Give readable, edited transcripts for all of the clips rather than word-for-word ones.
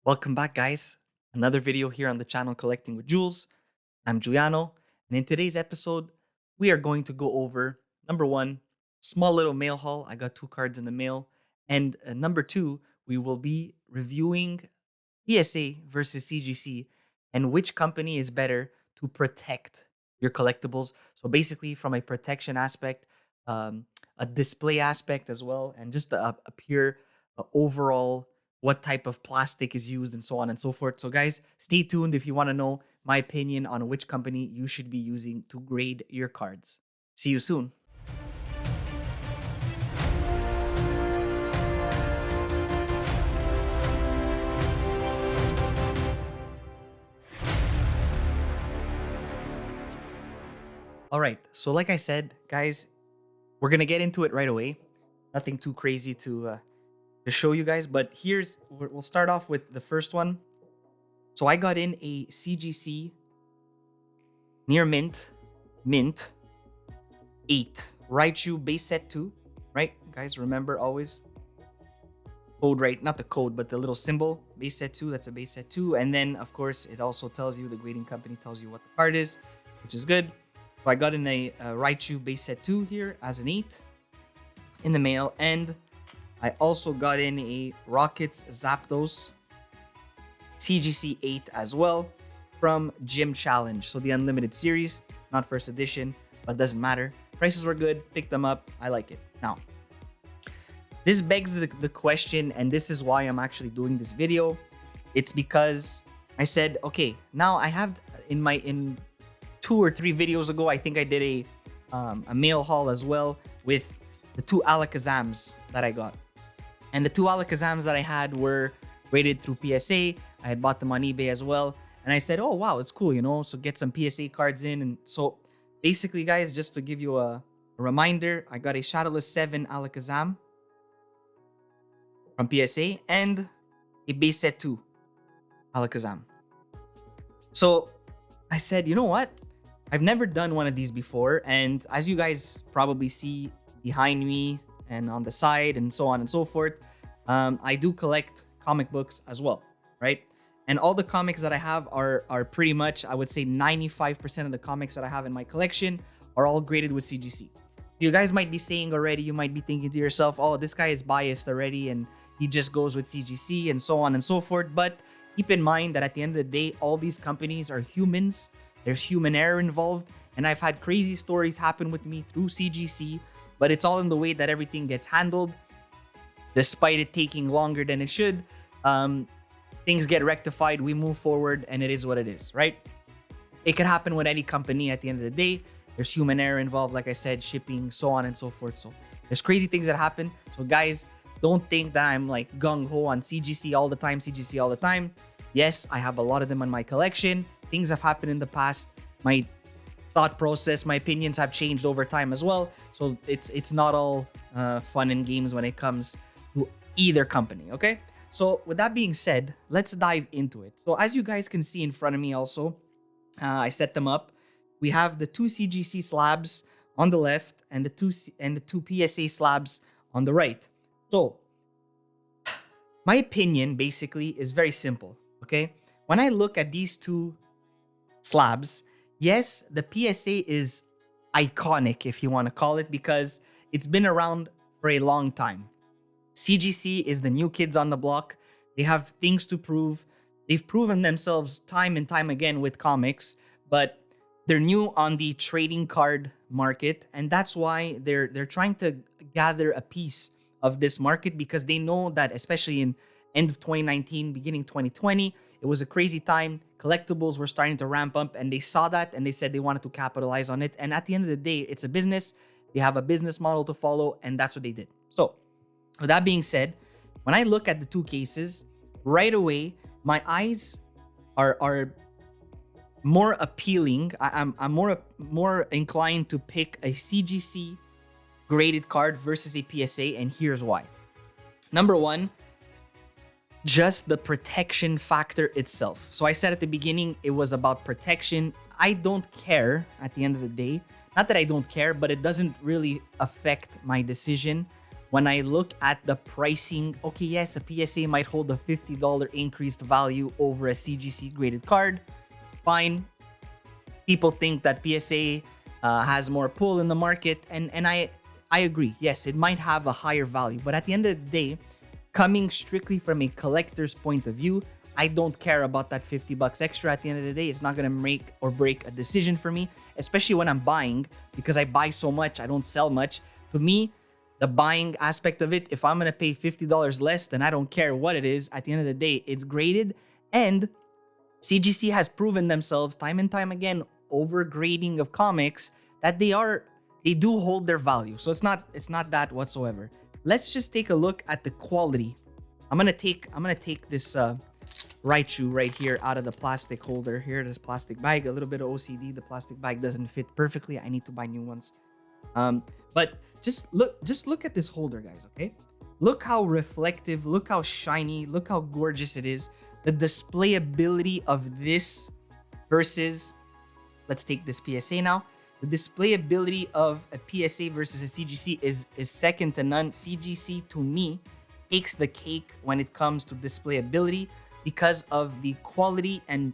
Welcome back, guys. Another video here on the channel Collecting with Jules. I'm Giuliano, and in today's episode, we are going to go over number one, small little mail haul. I got two cards in the mail. And number two, we will be reviewing PSA versus CGC and which company is better to protect your collectibles. So, basically, from a protection aspect, um, a display aspect as well, and just a pure overall what type of plastic is used and so on and so forth. So, guys, stay tuned if you want to know my opinion on which company you should be using to grade your cards. See you soon. All right. So, like I said, guys, we're gonna get into it right away. Nothing too crazy to show you guys, but we'll start off with the first one. So I got in a CGC near mint 8 Raichu base set 2, right? Guys, remember always code, right? Not the code, but the little symbol base set 2. That's a base set 2, and then of course it also tells you, the grading company tells you what the card is, which is good. So I got in a Raichu base set 2 here as an 8 in the mail, and I also got in a Rockets Zapdos CGC 8 as well from Gym Challenge. So the Unlimited series, not first edition, but doesn't matter. Prices were good, picked them up, I like it. Now, this begs the question, and this is why I'm actually doing this video. It's because I said, okay, now I have in 2 or 3 videos ago, I think I did a mail haul as well with the 2 Alakazams that I got. And the 2 Alakazams that I had were rated through PSA. I had bought them on eBay as well. And I said, oh, wow, it's cool, so get some PSA cards in. And so basically, guys, just to give you a reminder, I got a Shadowless 7 Alakazam from PSA and a base set 2 Alakazam. So I said, you know what? I've never done one of these before. And as you guys probably see behind me and on the side and so on and so forth, I do collect comic books as well, right? And all the comics that I have are pretty much, I would say 95% of the comics that I have in my collection are all graded with CGC. You guys might be saying already, you might be thinking to yourself, oh, this guy is biased already and he just goes with CGC and so on and so forth. But keep in mind that at the end of the day, all these companies are humans. There's human error involved. And I've had crazy stories happen with me through CGC, but it's all in the way that everything gets handled. Despite it taking longer than it should, things get rectified, we move forward, and it is what it is, right? It could happen with any company at the end of the day. There's human error involved, like I said, shipping, so on and so forth. So there's crazy things that happen. So guys, don't think that I'm like gung-ho on CGC all the time. Yes, I have a lot of them in my collection. Things have happened in the past. My thought process, my opinions have changed over time as well. So it's not all fun and games when it comes to either company, okay? So with that being said, let's dive into it. So as you guys can see in front of me also, I set them up. We have the 2 CGC slabs on the left and the two PSA slabs on the right. So my opinion basically is very simple, okay? When I look at these 2 slabs, yes, the PSA is iconic, if you want to call it, because it's been around for a long time. CGC is the new kids on the block. They have things to prove. They've proven themselves time and time again with comics, but they're new on the trading card market, and that's why they're trying to gather a piece of this market, because they know that especially in end of 2019, beginning 2020, it was a crazy time. Collectibles were starting to ramp up, and they saw that and they said they wanted to capitalize on it. And at the end of the day, it's a business. They have a business model to follow, and that's what they did. So with that being said, when I look at the 2 cases, right away, my eyes are more appealing. I'm more inclined to pick a CGC graded card versus a PSA, and here's why. Number one, just the protection factor itself. So I said at the beginning, it was about protection. I don't care at the end of the day. Not that I don't care, but it doesn't really affect my decision when I look at the pricing, okay, yes, a PSA might hold a $50 increased value over a CGC graded card. Fine. People think that PSA has more pull in the market, and I agree. Yes, it might have a higher value, but at the end of the day, coming strictly from a collector's point of view, I don't care about that $50 extra. At the end of the day, it's not gonna make or break a decision for me, especially when I'm buying, because I buy so much, I don't sell much. To me, the buying aspect of it, if I'm gonna pay $50 less, then I don't care what it is. At the end of the day, it's graded, and CGC has proven themselves time and time again over grading of comics that they do hold their value. So it's not that whatsoever. Let's just take a look at the quality. I'm gonna take this Raichu right here out of the plastic holder. Here, this plastic bag. A little bit of OCD. The plastic bag doesn't fit perfectly. I need to buy new ones. But just look at this holder, guys. Okay, look how reflective. Look how shiny. Look how gorgeous it is. The displayability of this versus, let's take this PSA now. The displayability of a PSA versus a CGC is second to none. CGC, to me, takes the cake when it comes to displayability because of the quality and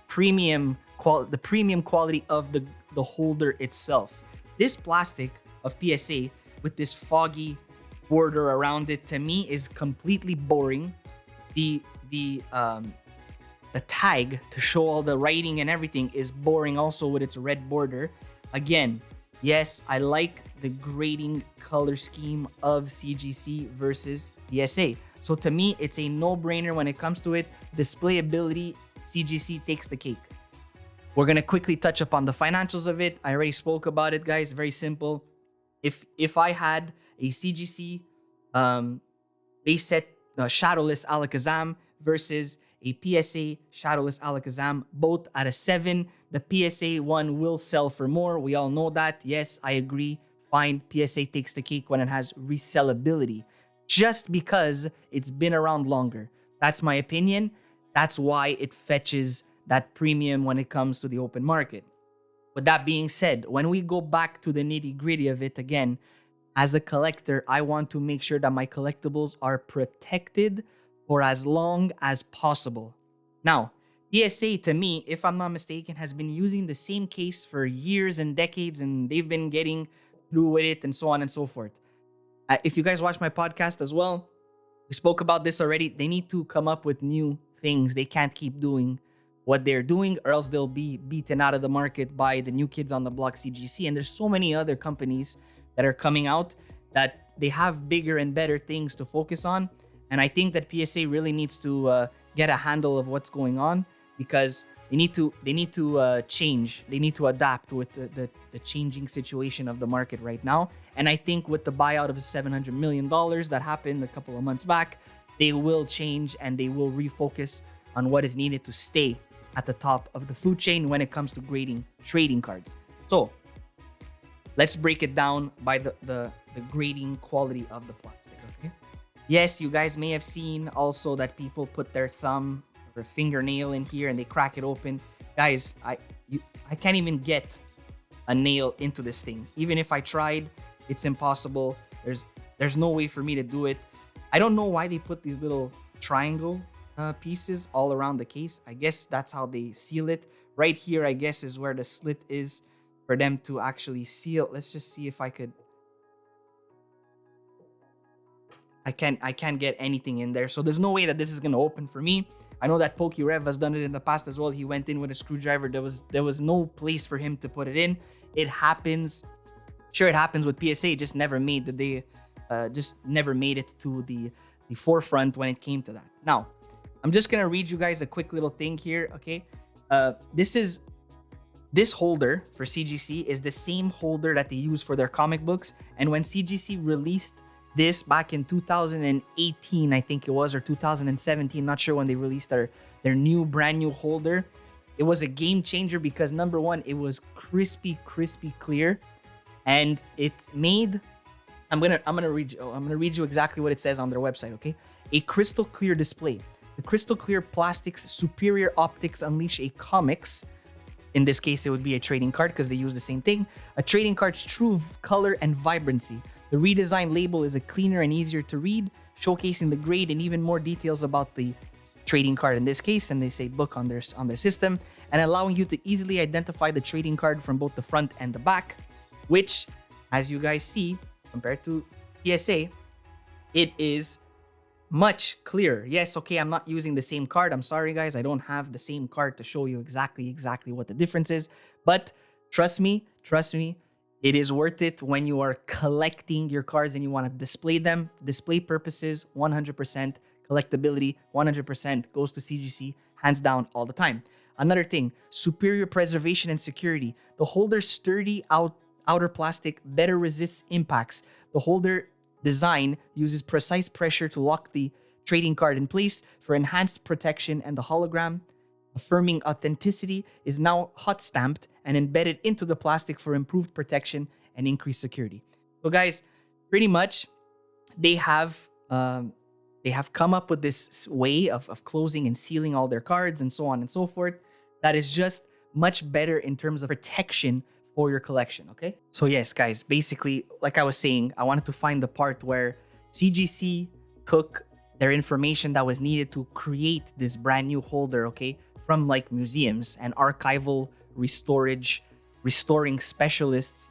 premium quality of the holder itself. This plastic of PSA with this foggy border around it, to me, is completely boring. The tag to show all the writing and everything is boring also with its red border. Again, yes, I like the grading color scheme of CGC versus PSA. So to me, it's a no-brainer when it comes to it. Displayability, CGC takes the cake. We're going to quickly touch upon the financials of it. I already spoke about it, guys. Very simple. If I had a CGC base set Shadowless Alakazam versus a PSA Shadowless Alakazam, both at a 7, the PSA one will sell for more. We all know that. Yes, I agree. Fine. PSA takes the cake when it has resellability, just because it's been around longer. That's my opinion. That's why it fetches that premium when it comes to the open market. With that being said, when we go back to the nitty-gritty of it again, as a collector, I want to make sure that my collectibles are protected for as long as possible. Now, PSA, to me, if I'm not mistaken, has been using the same case for years and decades, and they've been getting through with it and so on and so forth. If you guys watch my podcast as well, we spoke about this already. They need to come up with new things. They can't keep doing what they're doing, or else they'll be beaten out of the market by the new kids on the block, CGC. And there's so many other companies that are coming out that they have bigger and better things to focus on. And I think that PSA really needs to get a handle of what's going on, because they need to change. They need to adapt with the changing situation of the market right now. And I think with the buyout of $700 million that happened a couple of months back, they will change and they will refocus on what is needed to stay at the top of the food chain when it comes to grading trading cards. So let's break it down by the grading quality of the plastic. Okay. Yes, you guys may have seen also that people put their thumb or fingernail in here and they crack it open. Guys, I can't even get a nail into this thing. Even if I tried, it's impossible. There's no way for me to do it. I don't know why they put these little triangle pieces all around the case. I guess that's how they seal it. Right here, I guess, is where the slit is for them to actually seal. Let's just see if I could. I can't get anything in there. So there's no way that this is gonna open for me. I know that PokeRev has done it in the past as well. He went in with a screwdriver. There was no place for him to put it in. It happens. Sure, it happens with PSA. Just never made it to the forefront when it came to that. Now, I'm just gonna read you guys a quick little thing here. Okay, this holder for CGC is the same holder that they use for their comic books. And when CGC released this back in 2018, I think it was, or 2017, not sure when they released their brand new holder, it was a game changer because number one, it was crispy clear, and it made, I'm gonna read you exactly what it says on their website. Okay, a crystal clear display. The crystal clear plastic's superior optics unleash a comics. In this case, it would be a trading card because they use the same thing. A trading card's true color and vibrancy. The redesigned label is a cleaner and easier to read, showcasing the grade and even more details about the trading card in this case, and they say book on their system, and allowing you to easily identify the trading card from both the front and the back, which, as you guys see, compared to PSA, it is much clearer. Yes, okay, I'm not using the same card. I'm sorry, guys. I don't have the same card to show you exactly what the difference is. But trust me, it is worth it when you are collecting your cards and you want to display them. Display purposes, 100%. Collectability, 100% goes to CGC, hands down, all the time. Another thing, superior preservation and security. The holder's sturdy outer plastic better resists impacts. The holder design uses precise pressure to lock the trading card in place for enhanced protection, and the hologram affirming authenticity is now hot stamped and embedded into the plastic for improved protection and increased security. So guys, pretty much they have come up with this way of closing and sealing all their cards and so on and so forth that is just much better in terms of protection for your collection, okay? So yes, guys, basically, like I was saying, I wanted to find the part where CGC took their information that was needed to create this brand new holder, okay, from like museums and archival restoring specialists.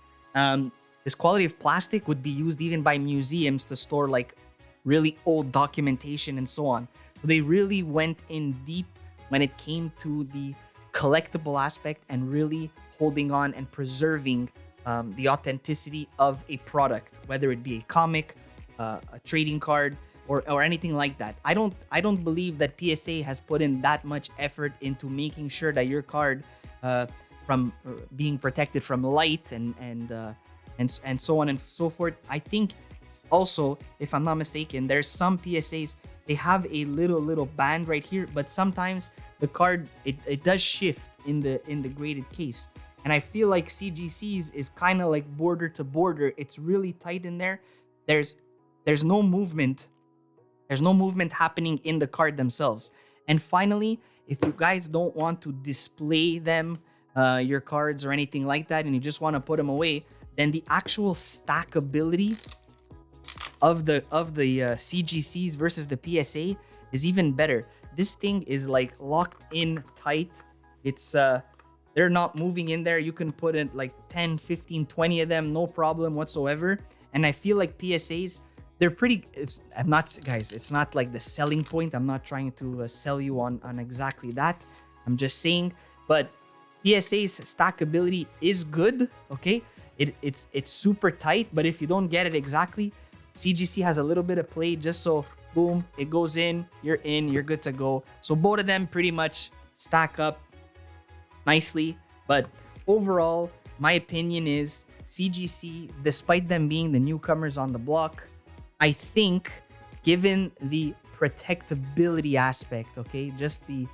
This quality of plastic would be used even by museums to store like really old documentation and so on. So they really went in deep when it came to the collectible aspect and really holding on and preserving the authenticity of a product, whether it be a comic, a trading card, or anything like that. I don't believe that PSA has put in that much effort into making sure that your card from being protected from light and so on and so forth. I think also, if I'm not mistaken, there's some PSAs, they have a little band right here, but sometimes the card it does shift in the graded case. And I feel like CGC's is kind of like border to border. It's really tight in there. There's no movement. There's no movement happening in the card themselves. And finally, if you guys don't want to display them, your cards or anything like that, and you just want to put them away, then the actual stackability of the CGCs versus the PSA is even better. This thing is like locked in tight. It's they're not moving in there. You can put in like 10, 15, 20 of them, no problem whatsoever. And I feel like PSAs, they're pretty, it's not like the selling point. I'm not trying to sell you on exactly that. I'm just saying, but PSA's stackability is good, okay? It's super tight, but if you don't get it exactly, CGC has a little bit of play just so, boom, it goes in, you're good to go. So both of them pretty much stack up nicely, but overall, my opinion is CGC, despite them being the newcomers on the block, I think given the protectability aspect, okay, just the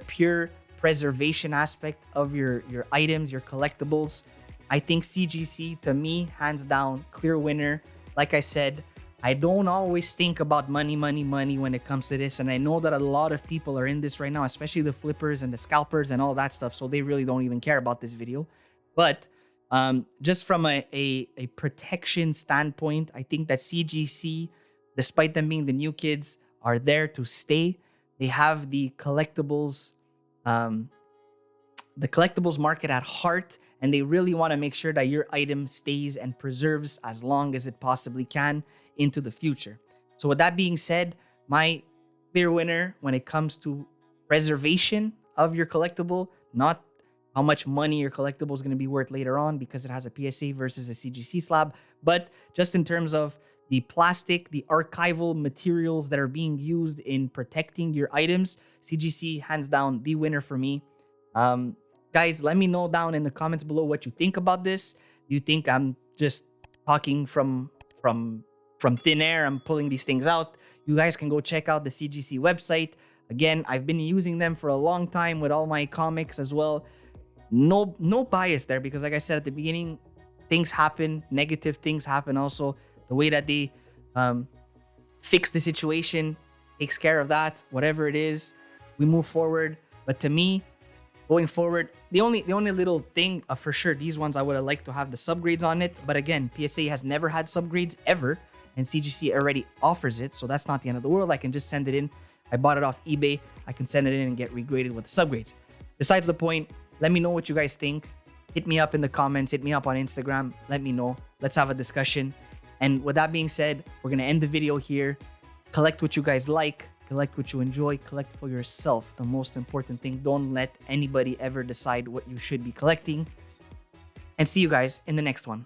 pure preservation aspect of your items, your collectibles, I think CGC, to me, hands down, clear winner. Like I said, I don't always think about money when it comes to this. And I know that a lot of people are in this right now, especially the flippers and the scalpers and all that stuff. So they really don't even care about this video. But just from a protection standpoint, I think that CGC, despite them being the new kids, are there to stay. They have the collectibles market at heart, and they really want to make sure that your item stays and preserves as long as it possibly can into the future. So with that being said, my clear winner when it comes to preservation of your collectible, not how much money your collectible is going to be worth later on because it has a PSA versus a CGC slab, but just in terms of the plastic, the archival materials that are being used in protecting your items, CGC hands down the winner for me. Guys, let me know down in the comments below what you think about this. Do you think I'm just talking from thin air? I'm pulling these things out. You guys can go check out the CGC website. Again, I've been using them for a long time with all my comics as well. No bias there because like I said at the beginning, things happen, negative things happen also. The way that they fix the situation takes care of that, whatever it is, we move forward. But to me, Going forward, the only little thing, for sure, these ones I would have liked to have the subgrades on it. But again, PSA has never had subgrades ever, and CGC already offers it, so that's not the end of the world. I can just send it in. I bought it off eBay. I can send it in and get regraded with the subgrades. Besides the point, let me know what you guys think. Hit me up in the comments. Hit me up on Instagram. Let me know. Let's have a discussion. And with that being said, we're going to end the video here. Collect what you guys like. Collect what you enjoy. Collect for yourself. The most important thing. Don't let anybody ever decide what you should be collecting. And see you guys in the next one.